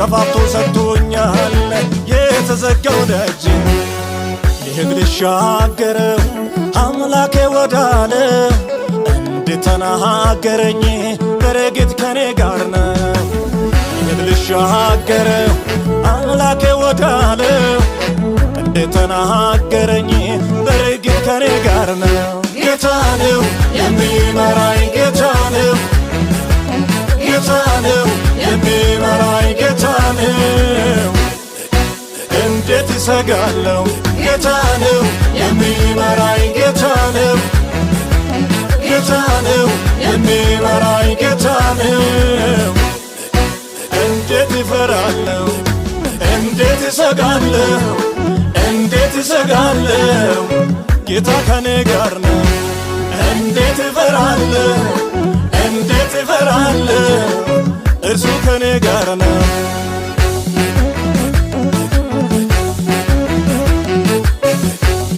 ከፋፍቶ ሰጥቶኛል የተዘጋው ደጅ ልሄድ ልሻገረው አምላኬ ወዳለ እንድተናገረኝ በረከት ከኔ ጋር ነው ልሄድ ልሻገረው አምላኬ ወዳለ እንድተናገረኝ በረከት ከኔ ጋር ነው ጌታ ነው የሚመራኝ ጌታ ነው ጌታ ነው የሚመራኝ ጌታ ነው እንዴት እሰጋለሁ ጌታ ነው የሚመራኝ ጌታ ነው ጌታ ነው የሚመራኝ ጌታ ነው እንዴት እፈራለሁ እንዴት እሰጋለሁ እንዴት እሰጋለሁ ጌታ ከኔ ጋር ነው እንዴት እፈራለሁ እንዴት እፈራለሁ እርሱ ከኔ ጋር ነው